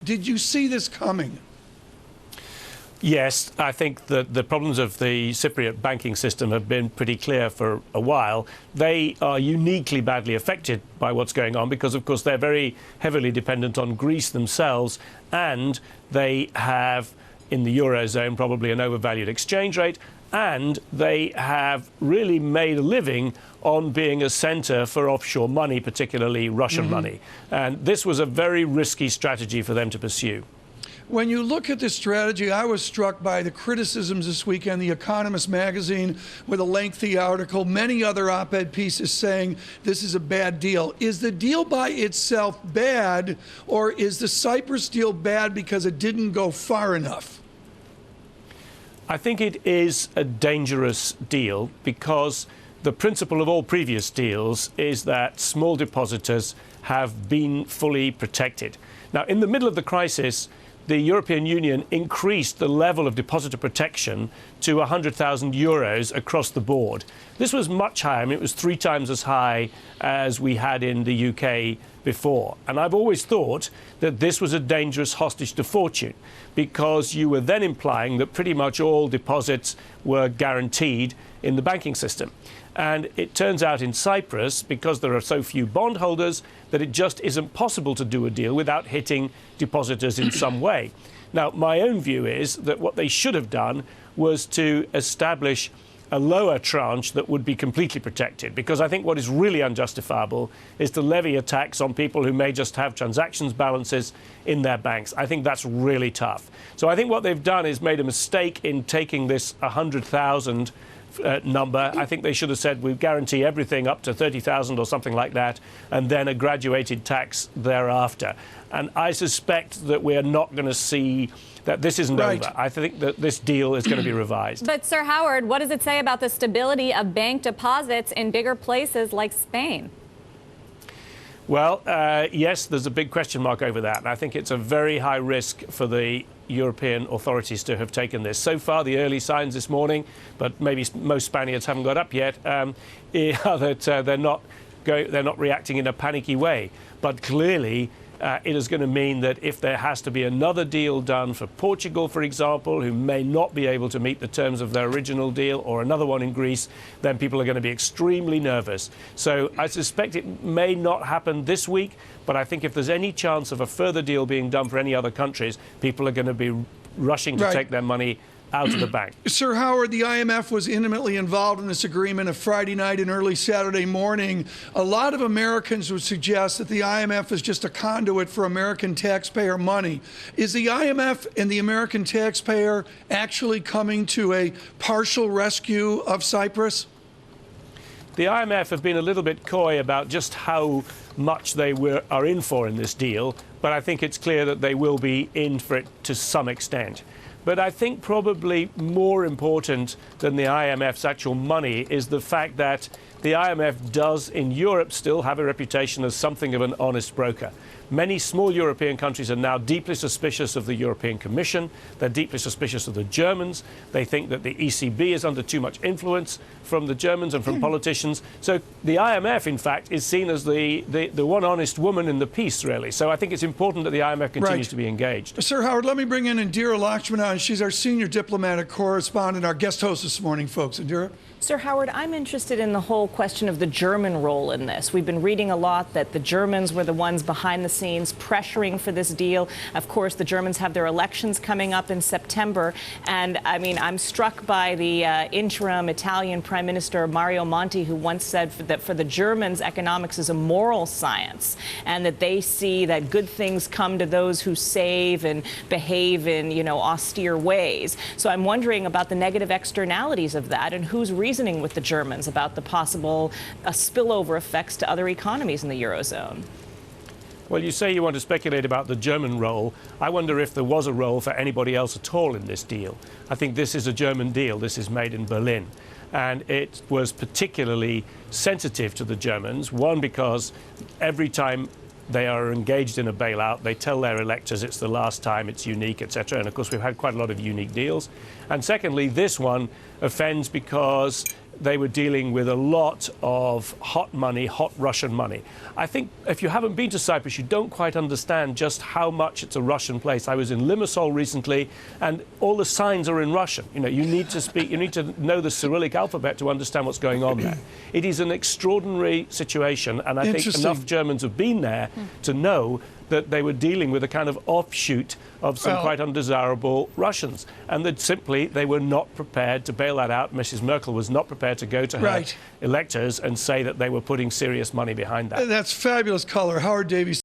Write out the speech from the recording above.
Did you see this coming? Yes, I think that the problems of the Cypriot banking system have been pretty clear for a while. They are uniquely badly affected by what's going on because, of course, they're very heavily dependent on Greece themselves, and they have, in the Eurozone, probably an overvalued exchange rate, and they have really made a living on being a centre for offshore money, particularly Russian money. And this was a very risky strategy for them to pursue. When you look at this strategy, I was struck by the criticisms this week in The Economist magazine with a lengthy article, many other op-ed pieces saying this is a bad deal. Is the deal by itself bad, or is the Cyprus deal bad because it didn't go far enough? I think it is a dangerous deal because the principle of all previous deals is that small depositors have been fully protected. Now, in the middle of the crisis, the European Union increased the level of depositor protection to 100,000 euros across the board. This was much higher. I mean, it was 3 times as high as we had in the UK before. And I've always thought that this was a dangerous hostage to fortune because you were then implying that pretty much all deposits were guaranteed in the banking system. And it turns out in Cyprus, because there are so few bondholders, that it just isn't possible to do a deal without hitting depositors in some way. Now, my own view is that what they should have done was to establish a lower tranche that would be completely protected, because I think what is really unjustifiable is to levy a tax on people who may just have transactions balances in their banks. I think that's really tough. So I think what they've done is made a mistake in taking this 100,000 number. I think they should have said we guarantee everything up to 30,000 or something like that, and then a graduated tax thereafter. And I suspect that we're not going to see that this isn't over. I think that this deal is going to be revised. But, Sir Howard, what does it say about the stability of bank deposits in bigger places like Spain? Well, yes, there's a big question mark over that. And I think it's a very high risk for the European authorities to have taken this. So far, the early signs this morning, but maybe most Spaniards haven't got up yet, are that they're not reacting in a panicky way. But clearly, it is going to mean that if there has to be another deal done for Portugal, for example, who may not be able to meet the terms of their original deal, or another one in Greece, then people are going to be extremely nervous. So I suspect it may not happen this week, but I think if there's any chance of a further deal being done for any other countries, people are going to be rushing to take their money out of the bank. Sir Howard, the IMF was intimately involved in this agreement of Friday night and early Saturday morning. A lot of Americans would suggest that the IMF is just a conduit for American taxpayer money. Is the IMF and the American taxpayer actually coming to a partial rescue of Cyprus? The IMF have been a little bit coy about just how much they are in for in this deal, but I think it's clear that they will be in for it to some extent. But I think probably more important than the IMF's actual money is the fact that the IMF does, in Europe, still have a reputation as something of an honest broker. Many small European countries are now deeply suspicious of the European Commission. They're deeply suspicious of the Germans. They think that the ECB is under too much influence from the Germans and from politicians. So the IMF, in fact, is seen as the one honest woman in the piece, really. So I think it's important that the IMF continues to be engaged. Sir Howard, let me bring in Indira Lakshmanan. She's our senior diplomatic correspondent, our guest host this morning, folks. Indira? Sir Howard, I'm interested in the whole question of the German role in this. We've been reading a lot that the Germans were the ones behind the scenes pressuring for this deal. Of course, the Germans have their elections coming up in September. And I mean, I'm struck by the interim Italian Prime Minister Mario Monti, who once said that for the Germans, economics is a moral science, and that they see that good things come to those who save and behave in, austere ways. So I'm wondering about the negative externalities of that and who's reasoning with the Germans about the possible spillover effects to other economies in the Eurozone. Well, you say you want to speculate about the German role. I wonder if there was a role for anybody else at all in this deal. I think this is a German deal. This is made in Berlin. And it was particularly sensitive to the Germans, one, because every time they are engaged in a bailout, they tell their electors it's the last time, it's unique, etc. And of course, we've had quite a lot of unique deals. And secondly, this one offends because they were dealing with a lot of hot money, hot Russian money. I think if you haven't been to Cyprus, you don't quite understand just how much it's a Russian place. I was in Limassol recently, and all the signs are in Russian. You know, you need to know the Cyrillic alphabet to understand what's going on there. It is an extraordinary situation, and I think enough Germans have been there to know that they were dealing with a kind of offshoot of some quite undesirable Russians, and that simply they were not prepared to bail that out. Mrs. Merkel was not prepared to go to her electors and say that they were putting serious money behind that. That's fabulous color. Howard Davies.